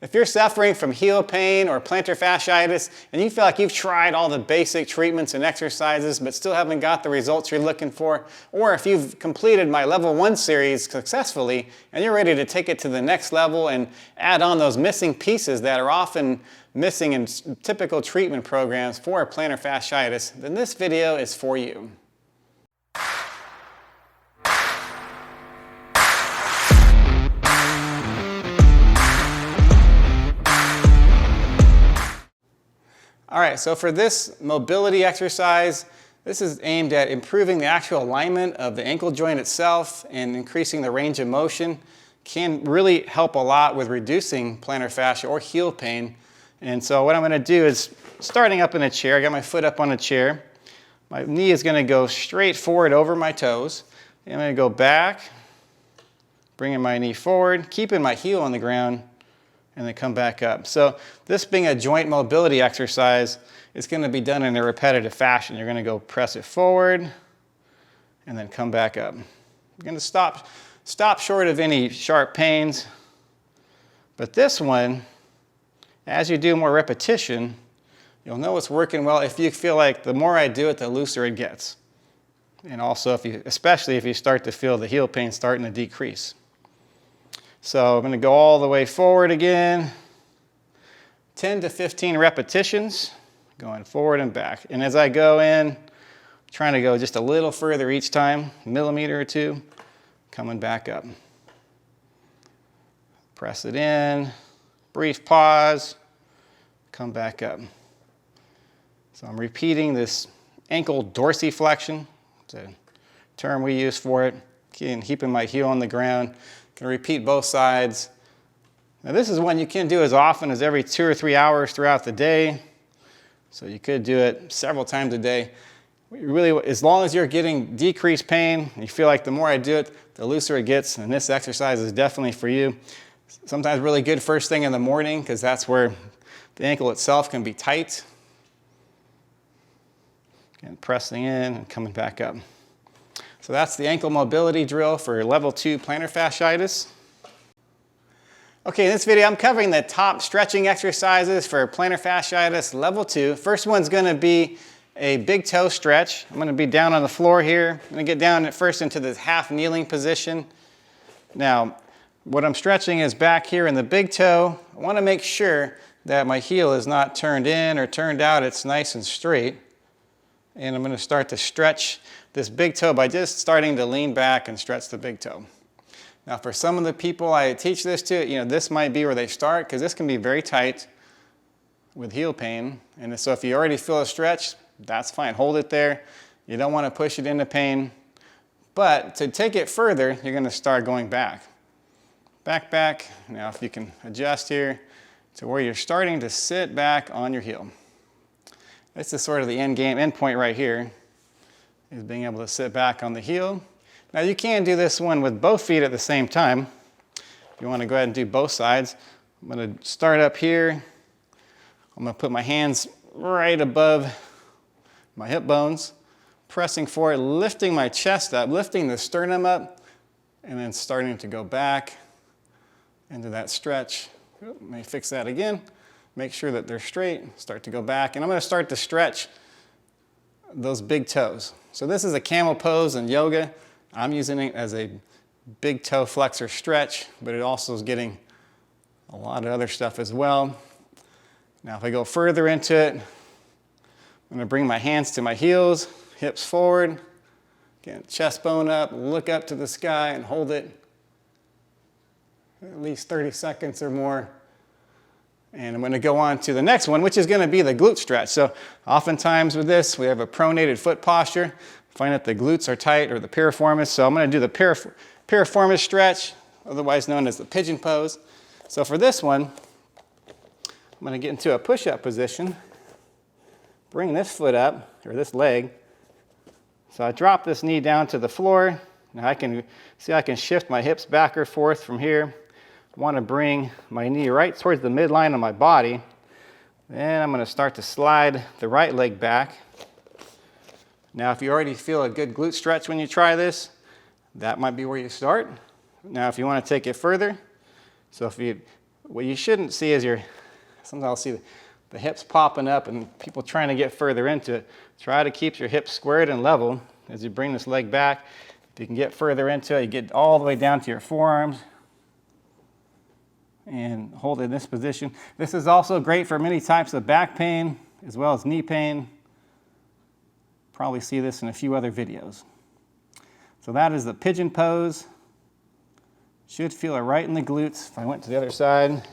If you're suffering from heel pain or plantar fasciitis and you feel like you've tried all the basic treatments and exercises but still haven't got the results you're looking for, or if you've completed my level 1 series successfully and you're ready to take it to the next level and add on those missing pieces that are often missing in typical treatment programs for plantar fasciitis, then this video is for you. All right, so for this mobility exercise, this is aimed at improving the actual alignment of the ankle joint itself and increasing the range of motion. Can really help a lot with reducing plantar fascia or heel pain. And so what I'm going to do is, starting up in a chair, I got my foot up on a chair. My knee is going to go straight forward over my toes. And I'm going to go back, bringing my knee forward, keeping my heel on the ground, and then come back up. So this being a joint mobility exercise, it's going to be done in a repetitive fashion. You're going to go press it forward and then come back up. You're going to stop short of any sharp pains. But this one, as you do more repetition, you'll know it's working well if you feel like the more I do it, the looser it gets. And also, especially if you start to feel the heel pain starting to decrease. So I'm going to go all the way forward again, 10 to 15 repetitions, going forward and back. And as I go in, trying to go just a little further each time, a millimeter or two, coming back up. Press it in, brief pause, come back up. So I'm repeating this ankle dorsiflexion. It's a term we use for it, keeping my heel on the ground. Going to repeat both sides. Now this is one you can do as often as every 2 or 3 hours throughout the day. So you could do it several times a day. Really, as long as you're getting decreased pain, you feel like the more I do it, the looser it gets, and this exercise is definitely for you. Sometimes really good first thing in the morning because that's where the ankle itself can be tight. And pressing in and coming back up. So that's the ankle mobility drill for level 2 plantar fasciitis. Okay, in this video I'm covering the top stretching exercises for plantar fasciitis level 2. First one's going to be a big toe stretch. I'm going to be down on the floor here. I'm going to get down at first into this half kneeling position. Now, what I'm stretching is back here in the big toe. I want to make sure that my heel is not turned in or turned out. It's nice and straight. And I'm going to start to stretch this big toe by just starting to lean back and stretch the big toe. Now for some of the people I teach this to, this might be where they start because this can be very tight with heel pain. And so if you already feel a stretch, that's fine. Hold it there. You don't want to push it into pain. But to take it further, you're going to start going back. Back, back. Now if you can adjust here to where you're starting to sit back on your heel. This is sort of the end point right here, is being able to sit back on the heel. Now you can do this one with both feet at the same time. If you want to go ahead and do both sides, I'm going to start up here. I'm going to put my hands right above my hip bones, pressing forward, lifting my chest up, lifting the sternum up, and then starting to go back into that stretch. Let me fix that again. Make sure that they're straight, start to go back, and I'm going to start to stretch those big toes. So this is a camel pose in yoga. I'm using it as a big toe flexor stretch, but it also is getting a lot of other stuff as well. Now if I go further into it, I'm going to bring my hands to my heels, hips forward, again, chest bone up, look up to the sky and hold it at least 30 seconds or more. And I'm going to go on to the next one, which is going to be the glute stretch. So oftentimes with this, we have a pronated foot posture. Find that the glutes are tight or the piriformis. So I'm going to do the piriformis stretch, otherwise known as the pigeon pose. So for this one, I'm going to get into a push-up position. Bring this foot up, or this leg. So I drop this knee down to the floor. Now I can shift my hips back or forth from here. I want to bring my knee right towards the midline of my body. Then I'm going to start to slide the right leg back. Now if you already feel a good glute stretch when you try this, that might be where you start. Now if you want to take it further, so if you what you shouldn't see is sometimes I'll see the hips popping up and people trying to get further into it. Try to keep your hips squared and level as you bring this leg back. If you can get further into it, you get all the way down to your forearms and hold it in this position. This is also great for many types of back pain as well as knee pain. Probably see this in a few other videos. So that is the pigeon pose. Should feel it right in the glutes. If I went to the other side,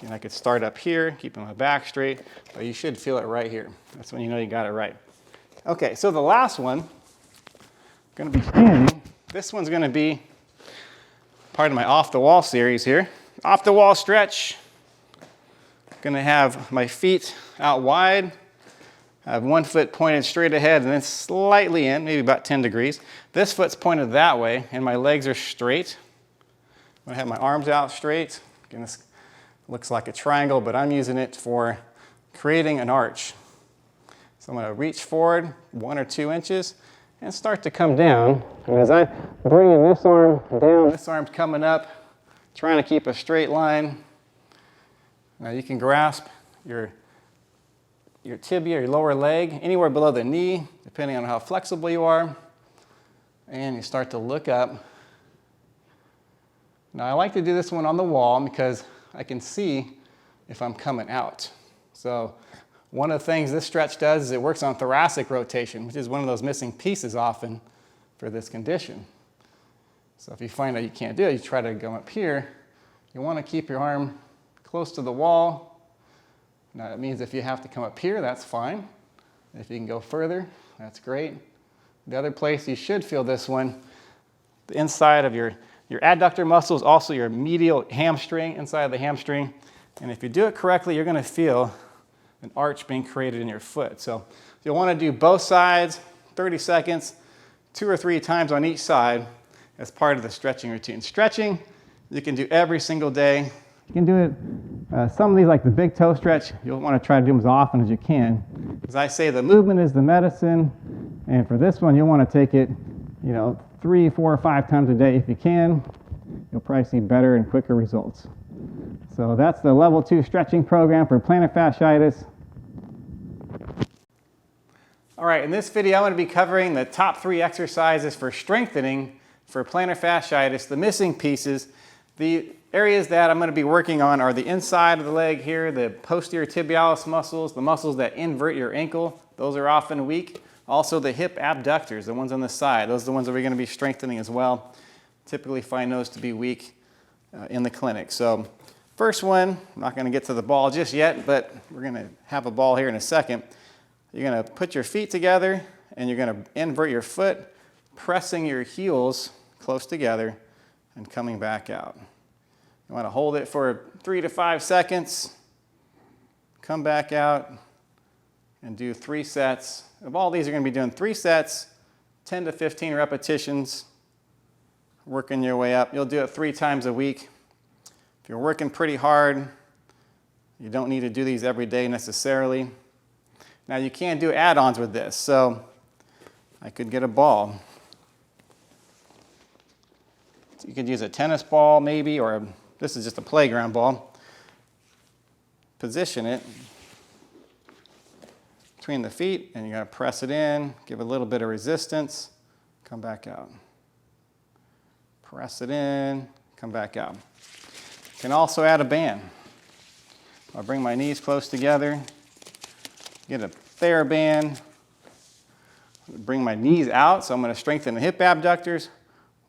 and I could start up here, keeping my back straight, but you should feel it right here. That's when you know you got it right. Okay, so the last one, going to be standing. This one's going to be part of my off the wall series here. Off the wall stretch. Going to have my feet out wide. I have one foot pointed straight ahead and then slightly in, maybe about 10 degrees. This foot's pointed that way and my legs are straight. I'm going to have my arms out straight. Again, this looks like a triangle, but I'm using it for creating an arch. So I'm going to reach forward 1 or 2 inches and start to come down. And as I'm bringing this arm down, this arm's coming up, trying to keep a straight line. Now you can grasp your tibia, your lower leg, anywhere below the knee, depending on how flexible you are. And you start to look up. Now I like to do this one on the wall because I can see if I'm coming out. So one of the things this stretch does is it works on thoracic rotation, which is one of those missing pieces often for this condition. So if you find out you can't do it, you try to go up here. You want to keep your arm close to the wall. Now that means if you have to come up here, that's fine. If you can go further, that's great. The other place you should feel this one, the inside of your adductor muscles, also your medial hamstring, inside of the hamstring. And if you do it correctly, you're going to feel an arch being created in your foot. So you'll want to do both sides, 30 seconds, 2 or 3 times on each side as part of the stretching routine. Stretching, you can do every single day. You can do it, some of these like the big toe stretch, you'll want to try to do them as often as you can. As I say, the movement is the medicine. And for this one, you'll want to take it, 3, 4, or 5 times a day if you can. You'll probably see better and quicker results. So that's the level 2 stretching program for plantar fasciitis. All right, in this video, I'm going to be covering the top 3 exercises for strengthening for plantar fasciitis, the missing pieces. The areas that I'm going to be working on are the inside of the leg here, the posterior tibialis muscles, the muscles that invert your ankle. Those are often weak. Also the hip abductors, the ones on the side. Those are the ones that we're going to be strengthening as well. Typically find those to be weak in the clinic. So first one, I'm not going to get to the ball just yet, but we're going to have a ball here in a second. You're going to put your feet together and you're going to invert your foot, pressing your heels close together and coming back out. You want to hold it for 3 to 5 seconds, come back out, and do 3 sets. Of all these, you're going to be doing 3 sets, 10 to 15 repetitions, working your way up. You'll do it 3 times a week. If you're working pretty hard, you don't need to do these every day necessarily. Now, you can do add-ons with this. So I could get a ball. You could use a tennis ball maybe, or this is just a playground ball. Position it between the feet, and you're going to press it in, give it a little bit of resistance, come back out. Press it in, come back out. You can also add a band. I'll bring my knees close together, get a TheraBand, bring my knees out, so I'm going to strengthen the hip abductors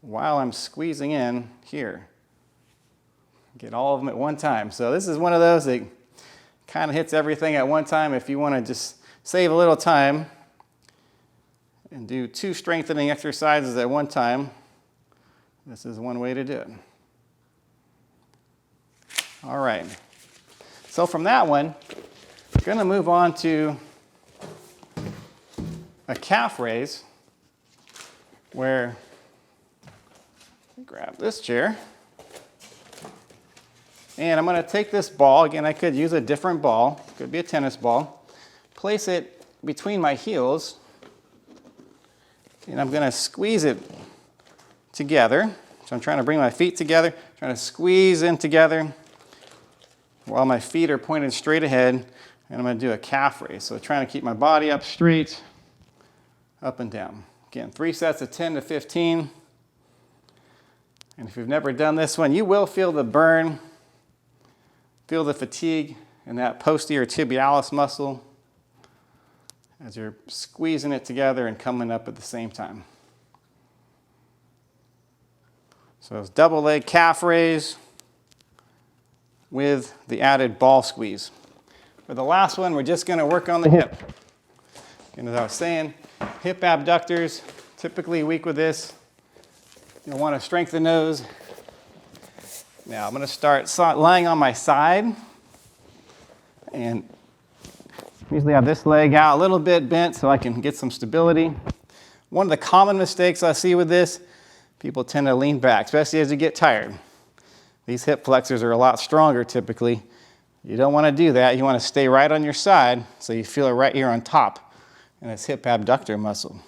while I'm squeezing in here. Get all of them at one time. So this is one of those that kind of hits everything at one time. If you want to just save a little time and do 2 strengthening exercises at one time, this is one way to do it. All right. So from that one, we're going to move on to a calf raise where grab this chair. And I'm going to take this ball. Again, I could use a different ball. It could be a tennis ball. Place it between my heels. And I'm going to squeeze it together So I'm trying to bring my feet together, trying to squeeze in together while my feet are pointed straight ahead. And I'm going to do a calf raise. So trying to keep my body up straight, up and down. Again, 3 sets of 10 to 15. And if you've never done this one, you will feel the burn, feel the fatigue in that posterior tibialis muscle as you're squeezing it together and coming up at the same time. So it's double leg calf raise with the added ball squeeze. For the last one, we're just going to work on the hip. And as I was saying, hip abductors, typically weak with this. You'll want to strengthen those. Now I'm going to start lying on my side. And usually have this leg out a little bit bent so I can get some stability. One of the common mistakes I see with this, people tend to lean back, especially as you get tired. These hip flexors are a lot stronger typically. You don't want to do that. You want to stay right on your side so you feel it right here on top in this hip abductor muscle.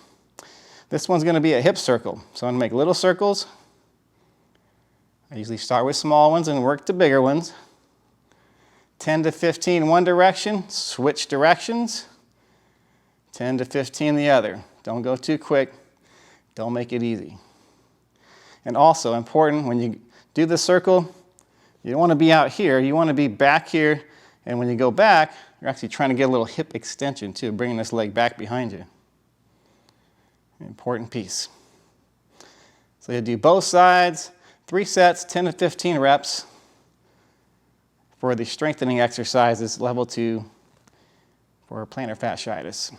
This one's going to be a hip circle. So I'm going to make little circles. I usually start with small ones and work to bigger ones. 10 to 15 one direction, switch directions. 10 to 15 the other. Don't go too quick. Don't make it easy. And also important, when you do the circle, you don't want to be out here. You want to be back here. And when you go back, you're actually trying to get a little hip extension too, bringing this leg back behind you. An important piece. So you do both sides, 3 sets, 10 to 15 reps for the strengthening exercises, level 2 for plantar fasciitis.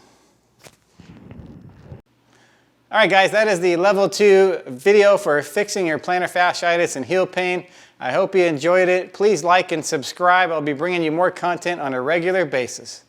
All right, guys, that is the level 2 video for fixing your plantar fasciitis and heel pain. I hope you enjoyed it. Please like and subscribe. I'll be bringing you more content on a regular basis.